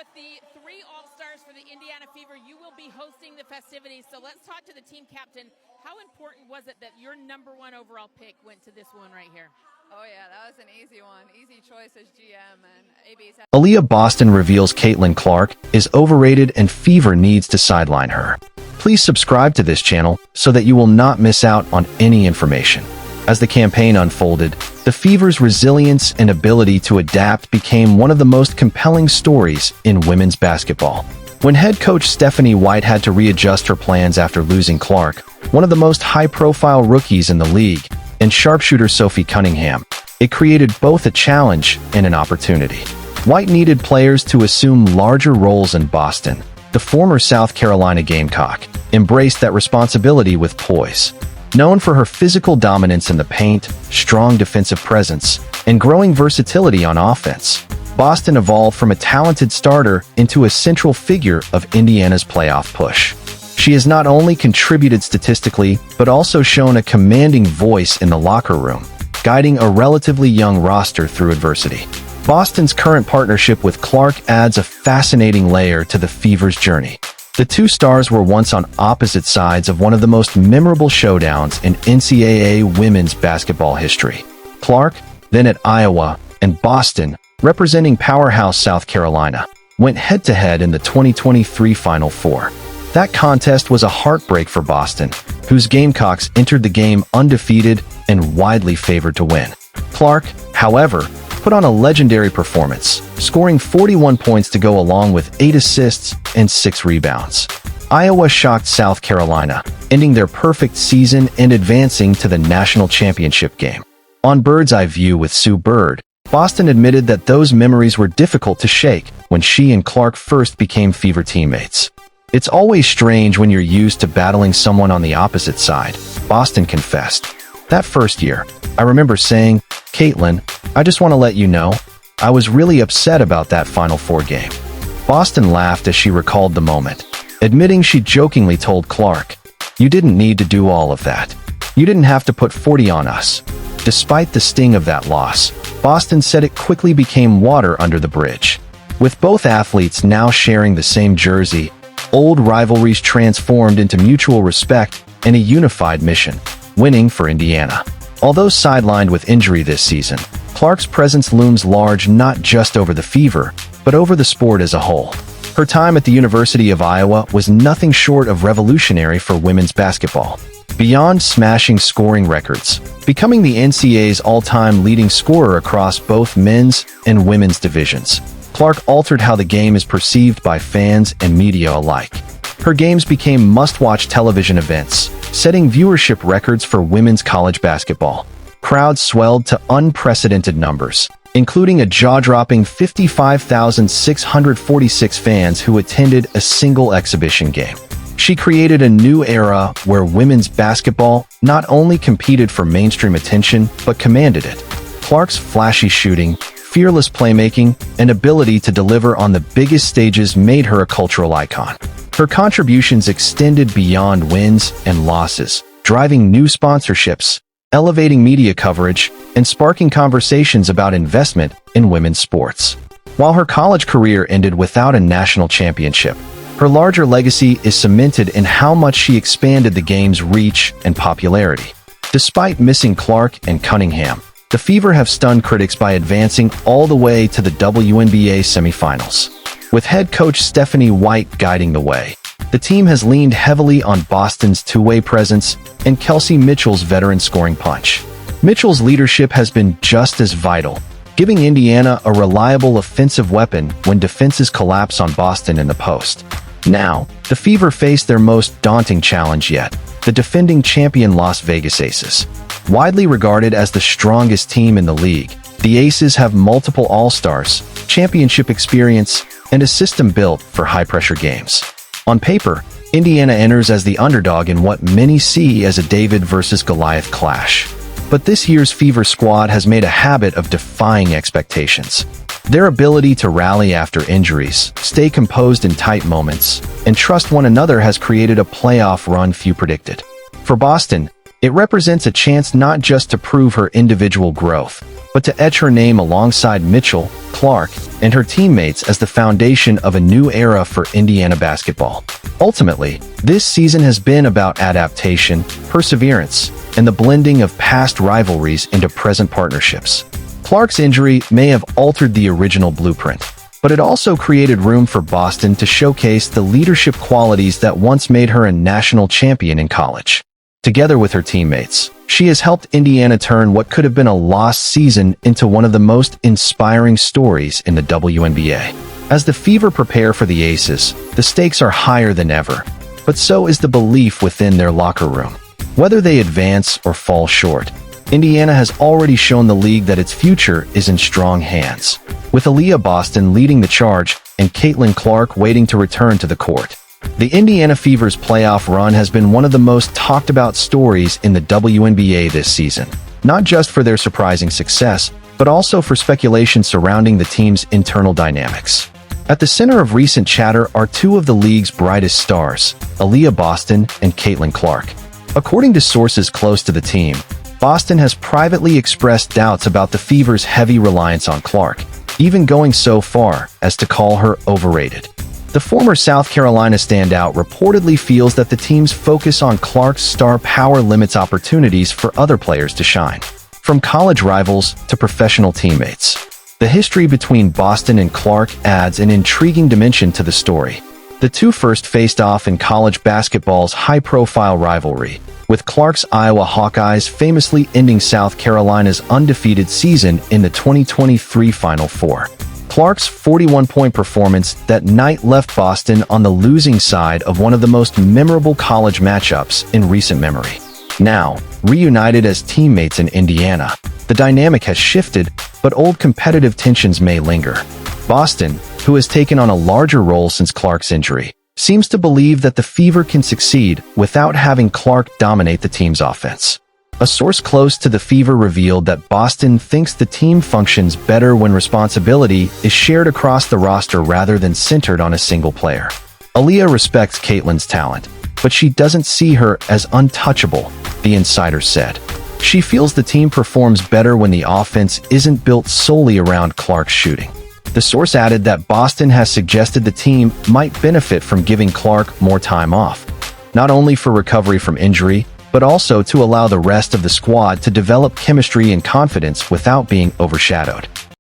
with the 3 All-Stars for the Indiana Fever. You will be hosting the festivities, so let's talk to the team captain. How important was it that your #1 overall pick went to this one right here? Oh yeah, that was an easy one. Easy choice as GM, and AB's... Aliyah Boston reveals Caitlin Clark is overrated and Fever needs to sideline her. Please subscribe to this channel so that you will not miss out on any information. As the campaign unfolded, the Fever's resilience and ability to adapt became one of the most compelling stories in women's basketball. When head coach Stephanie White had to readjust her plans after losing Clark, one of the most high-profile rookies in the league, and sharpshooter Sophie Cunningham, it created both a challenge and an opportunity. White needed players to assume larger roles in Boston. The former South Carolina Gamecock embraced that responsibility with poise. Known for her physical dominance in the paint, strong defensive presence, and growing versatility on offense, Boston evolved from a talented starter into a central figure of Indiana's playoff push. She has not only contributed statistically, but also shown a commanding voice in the locker room, guiding a relatively young roster through adversity. Boston's current partnership with Clark adds a fascinating layer to the Fever's journey. The two stars were once on opposite sides of one of the most memorable showdowns in NCAA women's basketball history. Clark, then at Iowa, and Boston, representing powerhouse South Carolina, went head-to-head in the 2023 Final Four. That contest was a heartbreak for Boston, whose Gamecocks entered the game undefeated and widely favored to win. Clark, however, put on a legendary performance, scoring 41 points to go along with 8 assists and 6 rebounds. Iowa shocked South Carolina, ending their perfect season and advancing to the national championship game. On Bird's Eye View with Sue Bird, Boston admitted that those memories were difficult to shake when she and Clark first became Fever teammates. "It's always strange when you're used to battling someone on the opposite side," Boston confessed. "That first year, I remember saying, 'Caitlin, I just want to let you know, I was really upset about that Final Four game.'" Boston laughed as she recalled the moment, admitting she jokingly told Clark, "You didn't need to do all of that. You didn't have to put 40 on us." Despite the sting of that loss, Boston said it quickly became water under the bridge. With both athletes now sharing the same jersey, old rivalries transformed into mutual respect and a unified mission, winning for Indiana. Although sidelined with injury this season, Clark's presence looms large not just over the Fever, but over the sport as a whole. Her time at the University of Iowa was nothing short of revolutionary for women's basketball. Beyond smashing scoring records, becoming the NCAA's all-time leading scorer across both men's and women's divisions, Clark altered how the game is perceived by fans and media alike. Her games became must-watch television events, setting viewership records for women's college basketball. Crowds swelled to unprecedented numbers, including a jaw-dropping 55,646 fans who attended a single exhibition game. She created a new era where women's basketball not only competed for mainstream attention, but commanded it. Clark's flashy shooting, fearless playmaking, and ability to deliver on the biggest stages made her a cultural icon. Her contributions extended beyond wins and losses, driving new sponsorships, elevating media coverage, and sparking conversations about investment in women's sports. While her college career ended without a national championship, her larger legacy is cemented in how much she expanded the game's reach and popularity. Despite missing Clark and Cunningham, the Fever have stunned critics by advancing all the way to the WNBA semifinals. With head coach Stephanie White guiding the way, the team has leaned heavily on Boston's two-way presence and Kelsey Mitchell's veteran scoring punch. Mitchell's leadership has been just as vital, giving Indiana a reliable offensive weapon when defenses collapse on Boston in the post. Now, the Fever face their most daunting challenge yet, the defending champion Las Vegas Aces. Widely regarded as the strongest team in the league, the Aces have multiple All-Stars, championship experience, and a system built for high-pressure games. On paper, Indiana enters as the underdog in what many see as a David versus Goliath clash. But this year's Fever squad has made a habit of defying expectations. Their ability to rally after injuries, stay composed in tight moments, and trust one another has created a playoff run few predicted. For Boston, it represents a chance not just to prove her individual growth, but to etch her name alongside Mitchell, Clark, and her teammates as the foundation of a new era for Indiana basketball. Ultimately, this season has been about adaptation, perseverance, and the blending of past rivalries into present partnerships. Clark's injury may have altered the original blueprint, but it also created room for Boston to showcase the leadership qualities that once made her a national champion in college. Together with her teammates, she has helped Indiana turn what could have been a lost season into one of the most inspiring stories in the WNBA. As the Fever prepare for the Aces, the stakes are higher than ever, but so is the belief within their locker room. Whether they advance or fall short, Indiana has already shown the league that its future is in strong hands, with Aliyah Boston leading the charge and Caitlin Clark waiting to return to the court. The Indiana Fever's playoff run has been one of the most talked about stories in the WNBA this season, not just for their surprising success, but also for speculation surrounding the team's internal dynamics. At the center of recent chatter are two of the league's brightest stars, Aliyah Boston and Caitlin Clark. According to sources close to the team, Boston has privately expressed doubts about the Fever's heavy reliance on Clark, even going so far as to call her overrated. The former South Carolina standout reportedly feels that the team's focus on Clark's star power limits opportunities for other players to shine, from college rivals to professional teammates. The history between Boston and Clark adds an intriguing dimension to the story. The two first faced off in college basketball's high-profile rivalry, with Clark's Iowa Hawkeyes famously ending South Carolina's undefeated season in the 2023 Final Four. Clark's 41-point performance that night left Boston on the losing side of one of the most memorable college matchups in recent memory. Now, reunited as teammates in Indiana, the dynamic has shifted, but old competitive tensions may linger. Boston, who has taken on a larger role since Clark's injury, seems to believe that the Fever can succeed without having Clark dominate the team's offense. A source close to the Fever revealed that Boston thinks the team functions better when responsibility is shared across the roster rather than centered on a single player. Aliyah respects Caitlin's talent, but she doesn't see her as untouchable, the insider said. She feels the team performs better when the offense isn't built solely around Clark's shooting. The source added that Boston has suggested the team might benefit from giving Clark more time off, not only for recovery from injury, but also to allow the rest of the squad to develop chemistry and confidence without being overshadowed.